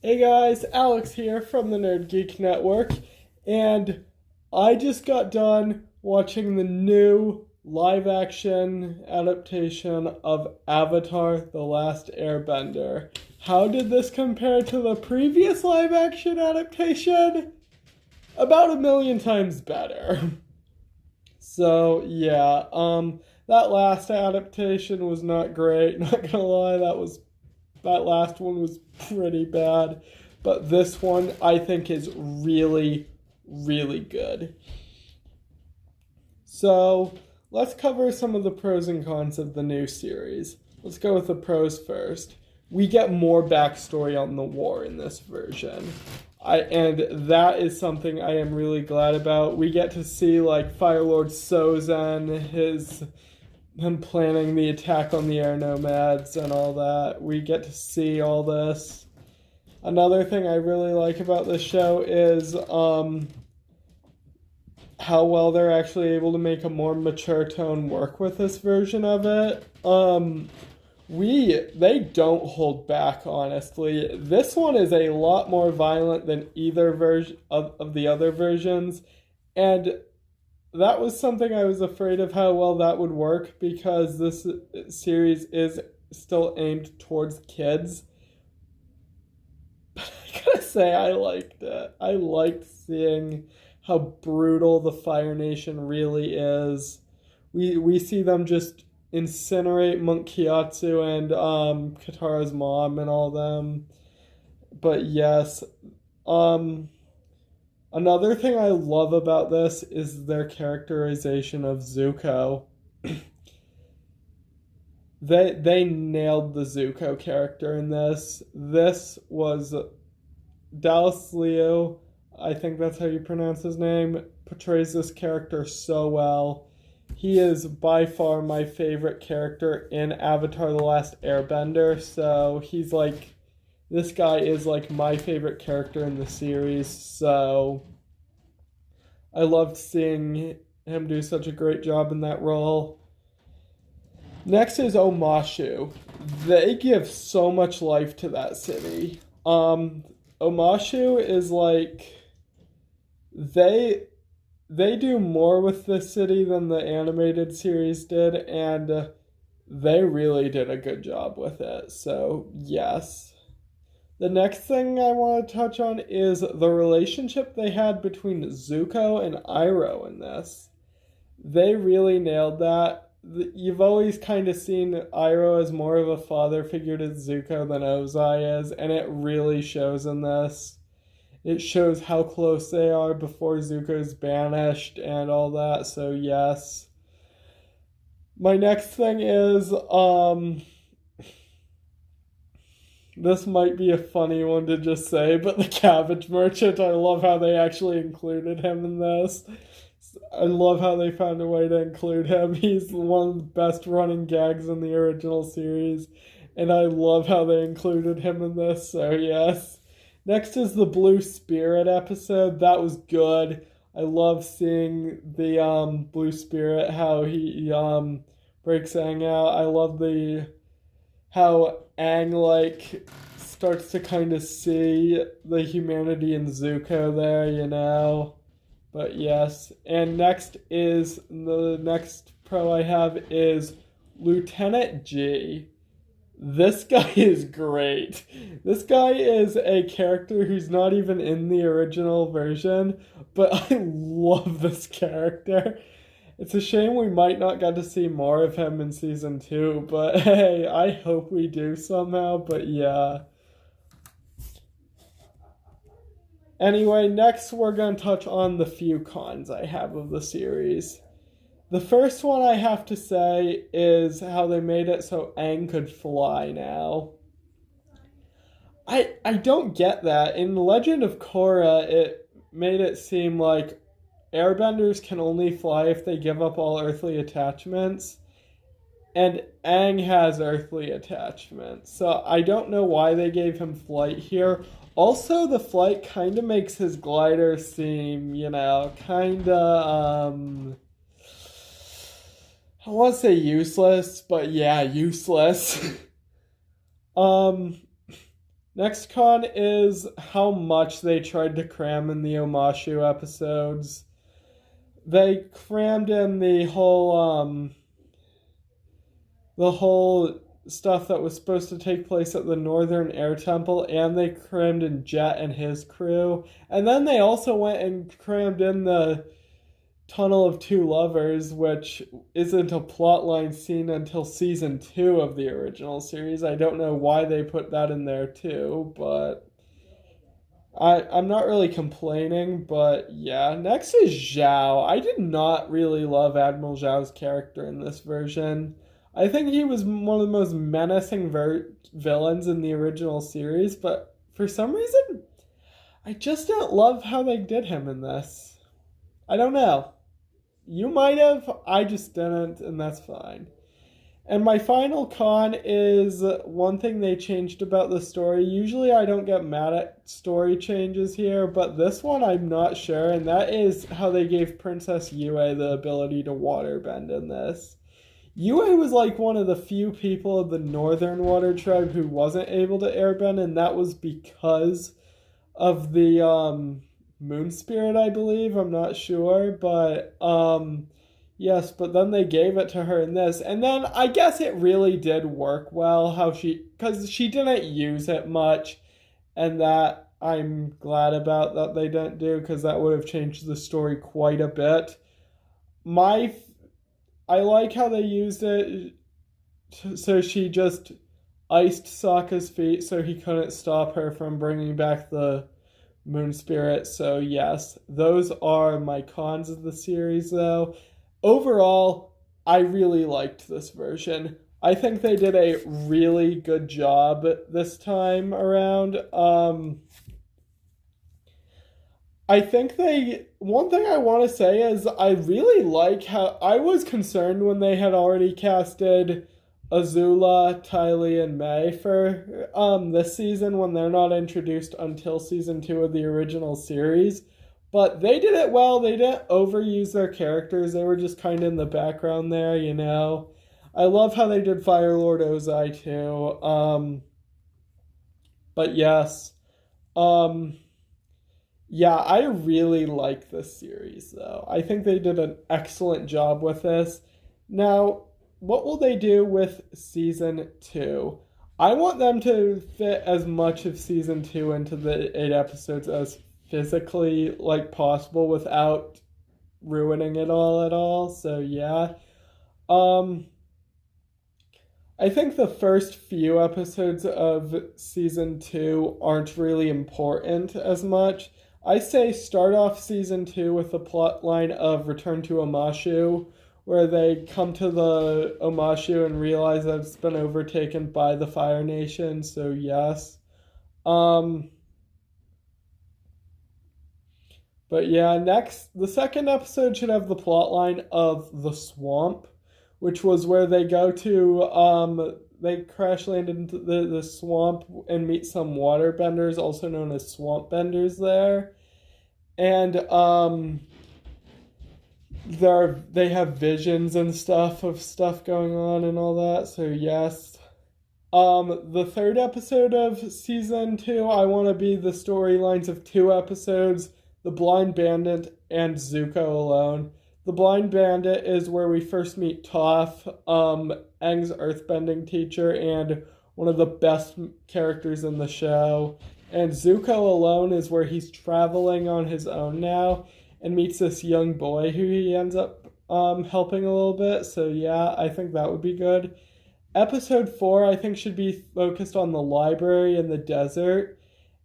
Hey guys, Alex here from the Nerd Geek Network, and I just got done watching the new live action adaptation of Avatar: The Last Airbender. How did this compare to the previous live action adaptation? About a million times better. So, yeah, that last adaptation was not great, not gonna lie, that last one was pretty bad, but this one I think is really, really good. So let's cover some of the pros and cons of the new series. Let's go with the pros first. We get more backstory on the war in this version. And that is something I am really glad about. We get to see like Fire Lord Sozin, him planning the attack on the air nomads and all that. We get to see all this. Another thing I really like about this show is how well they're actually able to make a more mature tone work with this version of it. They don't hold back, honestly. This one is a lot more violent than either version of the other versions, and that was something I was afraid of how well that would work because this series is still aimed towards kids. But I gotta say, I liked it. I liked seeing how brutal the Fire Nation really is. We see them just incinerate Monk Kiatsu and Katara's mom and all them. But yes, another thing I love about this is their characterization of Zuko. They nailed the Zuko character in this. This was Dallas Liu, I think that's how you pronounce his name, portrays this character so well. He is by far my favorite character in Avatar: The Last Airbender, so this guy is like my favorite character in the series, so I loved seeing him do such a great job in that role. Next is Omashu. They give so much life to that city. Omashu is like they do more with this city than the animated series did, and they really did a good job with it. So, yes. The next thing I want to touch on is the relationship they had between Zuko and Iroh in this. They really nailed that. You've always kind of seen Iroh as more of a father figure to Zuko than Ozai is, and it really shows in this. It shows how close they are before Zuko's banished and all that, so yes. My next thing is, this might be a funny one to just say, but the cabbage merchant, I love how they actually included him in this. I love how they found a way to include him. He's one of the best running gags in the original series, and I love how they included him in this, so yes. Next is the Blue Spirit episode. That was good. I love seeing the Blue Spirit, how he breaks Aang out. I love how Aang starts to kind of see the humanity in Zuko there, you know. But yes. And the next pro I have is Lieutenant G. This guy is great. This guy is a character who's not even in the original version, but I love this character. It's a shame we might not get to see more of him in season 2, but hey, I hope we do somehow, but yeah. Anyway, next we're going to touch on the few cons I have of the series. The first one I have to say is how they made it so Aang could fly now. I don't get that. In Legend of Korra, it made it seem like airbenders can only fly if they give up all earthly attachments. And Aang has earthly attachments. So I don't know why they gave him flight here. Also, the flight kind of makes his glider seem, kind of, I want to say useless, but yeah, useless. Next con is how much they tried to cram in the Omashu episodes. They crammed in the whole stuff that was supposed to take place at the Northern Air Temple, and they crammed in Jet and his crew. And then they also went and crammed in the Tunnel of Two Lovers, which isn't a plotline seen until season 2 of the original series. I don't know why they put that in there too, but I'm not really complaining, but yeah. Next is Zhao. I did not really love Admiral Zhao's character in this version. I think he was one of the most menacing villains in the original series, but for some reason, I just didn't love how they did him in this. I don't know. You might have, I just didn't, and that's fine. And my final con is one thing they changed about the story. Usually I don't get mad at story changes here, but this one I'm not sure, and that is how they gave Princess Yue the ability to waterbend in this. Yue was like one of the few people of the Northern Water Tribe who wasn't able to airbend, and that was because of the moon spirit, I believe. I'm not sure, but yes, but then they gave it to her in this, and then I guess it really did work well how because she didn't use it much, and that I'm glad about that they didn't do, because that would have changed the story quite a bit. My I like how they used it so she just iced Sokka's feet so he couldn't stop her from bringing back the moon spirit. So yes, those are my cons of the series though. Overall, I really liked this version. I think they did a really good job this time around. I think one thing I want to say is I really like how I was concerned when they had already casted Azula, Ty Lee, and May for this season when they're not introduced until season 2 of the original series. But they did it well. They didn't overuse their characters. They were just kind of in the background there, you know. I love how they did Fire Lord Ozai too. But yes. Um yeah, I really like this series, though. I think they did an excellent job with this. Now, what will they do with season 2? I want them to fit as much of season 2 into the 8 episodes as physically like possible without ruining it all at all. So, yeah. Um I think the first few episodes of season 2 aren't really important as much. I say start off season 2 with the plot line of Return to Omashu, where they come to the Omashu and realize that it's been overtaken by the Fire Nation, so yes. Um, but yeah, the second episode should have the plot line of the swamp, which was where they go to, they crash land into the swamp and meet some water benders, also known as swamp benders there. And they have visions and stuff of stuff going on and all that. So yes. The third episode of season 2, I want to be the storylines of 2 episodes, The Blind Bandit and Zuko alone. The Blind Bandit is where we first meet Toph, Aang's earthbending teacher and one of the best characters in the show. And Zuko alone is where he's traveling on his own now and meets this young boy who he ends up helping a little bit. So yeah, I think that would be good. Episode 4, I think, should be focused on the library in the desert.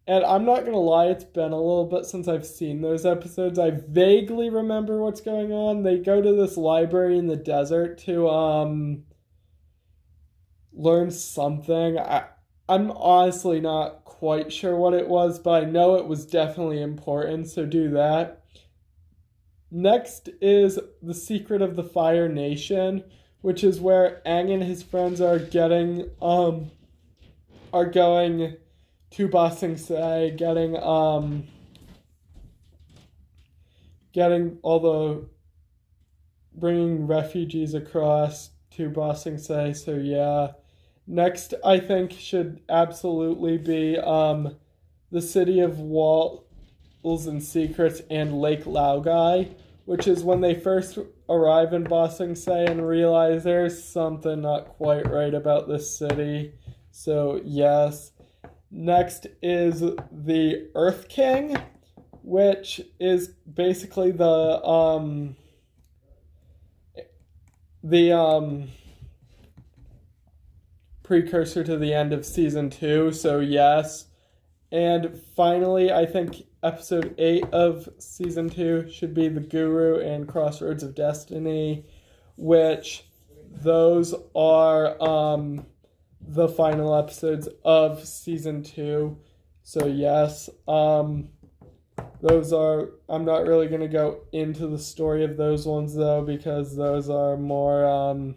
And I'm not going to lie, it's been a little bit since I've seen those episodes. I vaguely remember what's going on. They go to this library in the desert to learn something. I'm honestly not quite sure what it was, but I know it was definitely important, so do that. Next is The Secret of the Fire Nation, which is where Aang and his friends are going to Ba Sing Se, getting bringing refugees across to Ba Sing Se. So yeah, Next, I think should absolutely be the City of Walls and Secrets and Lake Laogai, which is when they first arrive in Ba Sing Se and realize there's something not quite right about this city. So yes. Next is the Earth King, which is basically the precursor to the end of season 2. So yes. And finally, I think episode 8 of season 2 should be the Guru and Crossroads of Destiny, which those are the final episodes of season 2. So yes, those are, I'm not really going to go into the story of those ones though, because those are more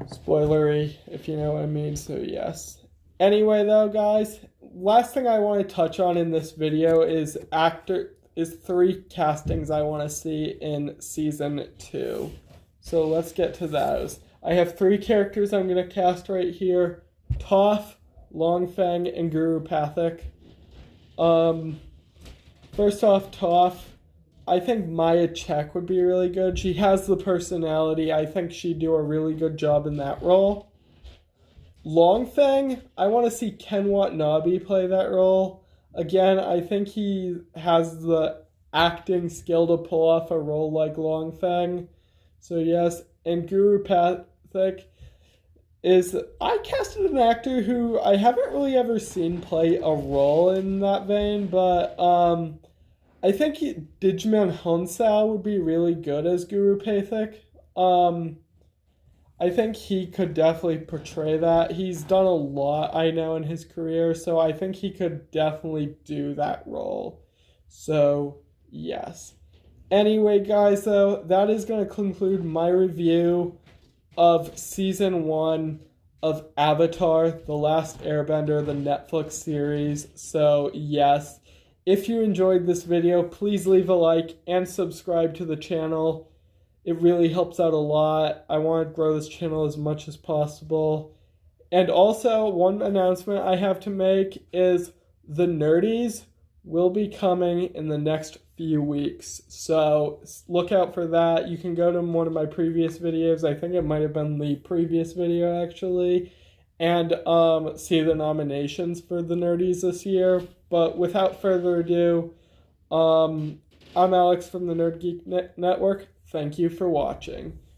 spoilery, if you know what I mean. So yes. Anyway though, guys, last thing I want to touch on in this video is 3 castings I want to see in season 2. So let's get to those. I have 3 characters I'm going to cast right here: Toph, Longfeng, and Guru Pathak. First off, Toph, I think Maya Chek would be really good. She has the personality. I think she'd do a really good job in that role. Longfeng, I want to see Ken Watanabe play that role. Again, I think he has the acting skill to pull off a role like Longfeng. So yes, and Guru Pathak is, I casted an actor who I haven't really ever seen play a role in that vein, but I think Digimon Honsao would be really good as Guru Pathak. I think he could definitely portray that. He's done a lot, I know, in his career, so I think he could definitely do that role. So, yes. Anyway, guys, though, that is going to conclude my review of Season 1 of Avatar, The Last Airbender, the Netflix series. So, yes, if you enjoyed this video, please leave a like and subscribe to the channel. It really helps out a lot. I want to grow this channel as much as possible. And also, one announcement I have to make is the Nerdies will be coming in the next few weeks. So look out for that. You can go to one of my previous videos. I think it might have been the previous video, actually. And see the nominations for the Nerdies this year. But without further ado, I'm Alex from the Nerd Geek Network. Thank you for watching.